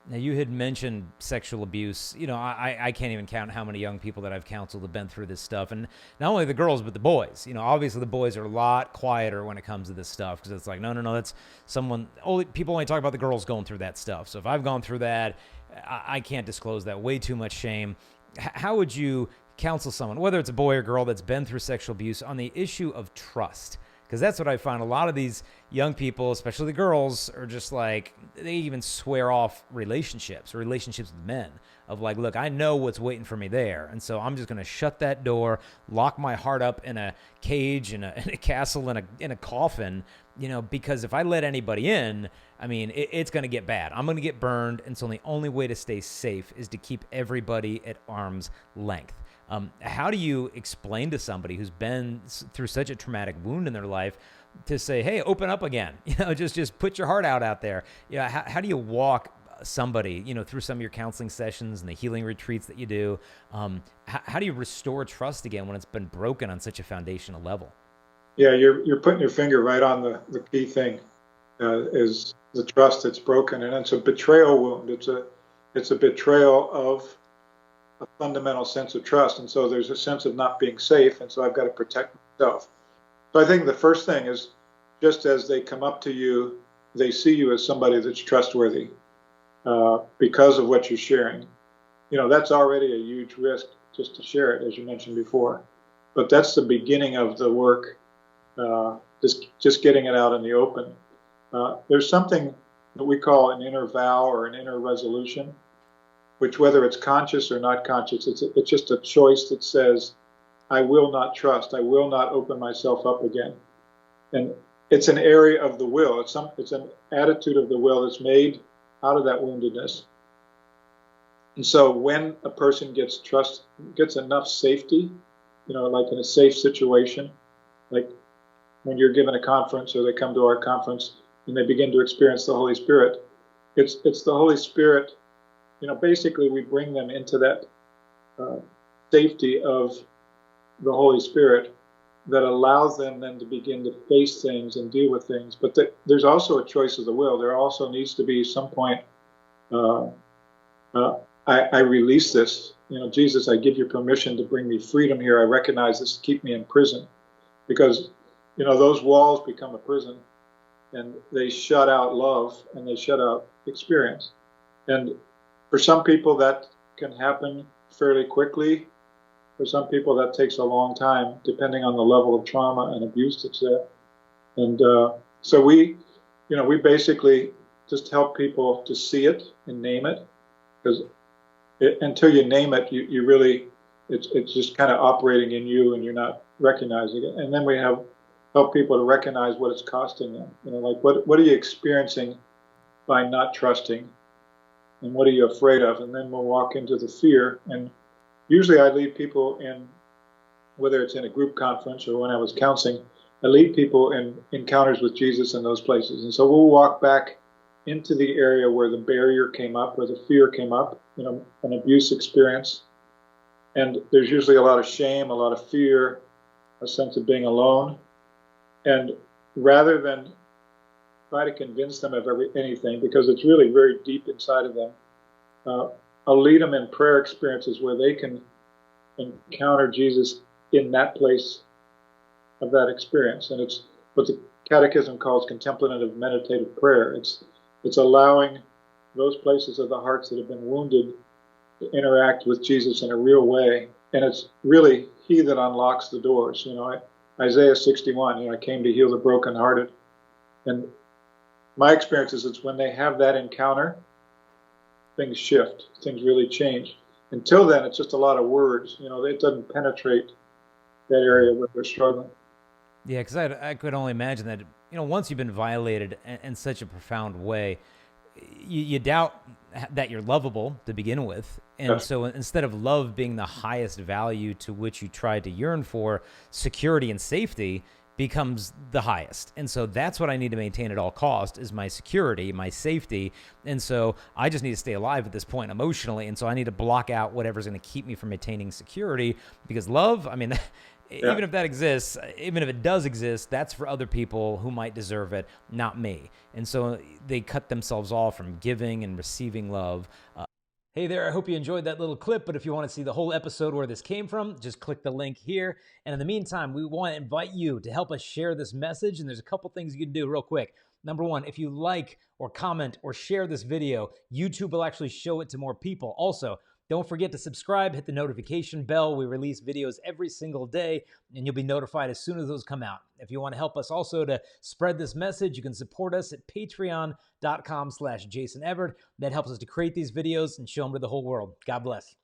Now, you had mentioned sexual abuse. I can't even count how many young people that I've counseled have been through this stuff. And not only the girls, but the boys. Obviously the boys are a lot quieter when it comes to this stuff because it's like, no, that's people only talk about the girls going through that stuff. So if I've gone through that, I can't disclose that. Way too much shame. How would you counsel someone, whether it's a boy or girl that's been through sexual abuse, on the issue of trust? Because that's what I find. A lot of these young people, especially the girls, are just like, they even swear off relationships with men of like, look, I know what's waiting for me there. And so I'm just going to shut that door, lock my heart up in a cage, in a castle, in a coffin, because if I let anybody in, I mean, it's going to get bad. I'm going to get burned. And so the only way to stay safe is to keep everybody at arm's length. How do you explain to somebody who's been through such a traumatic wound in their life to say, hey, open up again, just put your heart out there? How do you walk somebody, through some of your counseling sessions and the healing retreats that you do? How do you restore trust again when it's been broken on such a foundational level? Yeah, you're putting your finger right on the key thing, is the trust that's broken. And it's a betrayal wound. It's a betrayal of a fundamental sense of trust. And so there's a sense of not being safe. And so I've got to protect myself. So I think the first thing is, just as they come up to you, they see you as somebody that's trustworthy because of what you're sharing. That's already a huge risk just to share it, as you mentioned before. But that's the beginning of the work, just getting it out in the open. There's something that we call an inner vow or an inner resolution, which, whether it's conscious or not conscious, it's just a choice that says, I will not trust. I will not open myself up again. And it's an area of the will. It's an attitude of the will that's made out of that woundedness. And so when a person gets enough safety, like in a safe situation, like when you're given a conference or they come to our conference and they begin to experience the Holy Spirit, it's the Holy Spirit. Basically we bring them into that safety of the Holy Spirit that allows them then to begin to face things and deal with things. But there's also a choice of the will. There also needs to be some point, I release this. Jesus, I give you permission to bring me freedom here. I recognize this, keep me in prison. Because, those walls become a prison and they shut out love and they shut out experience. And for some people that can happen fairly quickly. For some people that takes a long time, depending on the level of trauma and abuse that's there. And so we basically just help people to see it and name it, because until you name it, you really, it's just kind of operating in you and you're not recognizing it. And then we help people to recognize what it's costing them. Like what are you experiencing by not trusting, and what are you afraid of? And then we'll walk into the fear. And usually I lead people in, whether it's in a group conference or when I was counseling, I lead people in encounters with Jesus in those places. And so we'll walk back into the area where the barrier came up, where the fear came up, an abuse experience. And there's usually a lot of shame, a lot of fear, a sense of being alone. And rather than try to convince them of anything, because it's really very deep inside of them, I'll lead them in prayer experiences where they can encounter Jesus in that place of that experience. And it's what the Catechism calls contemplative meditative prayer. It's allowing those places of the hearts that have been wounded to interact with Jesus in a real way. And it's really He that unlocks the doors. Isaiah 61, I came to heal the brokenhearted. And my experience is it's when they have that encounter, things shift, things really change. Until then, it's just a lot of words. It doesn't penetrate that area where they're struggling. Yeah, because I could only imagine that, once you've been violated in such a profound way, you doubt that you're lovable to begin with. And Yes. so instead of love being the highest value to which you try to yearn for, security and safety becomes the highest. And so that's what I need to maintain at all cost, is my security, my safety. And so I just need to stay alive at this point emotionally. And so I need to block out whatever's going to keep me from attaining security, because love, Yeah. Even if that exists, even if it does exist, that's for other people who might deserve it, not me. And so they cut themselves off from giving and receiving love. Hey there, I hope you enjoyed that little clip, but if you want to see the whole episode where this came from, just click the link here. And in the meantime, we want to invite you to help us share this message, and there's a couple things you can do real quick. Number one, if you like or comment or share this video, YouTube will actually show it to more people. Also, don't forget to subscribe, hit the notification bell. We release videos every single day, and you'll be notified as soon as those come out. If you want to help us also to spread this message, you can support us at patreon.com/Jason Evert. That helps us to create these videos and show them to the whole world. God bless.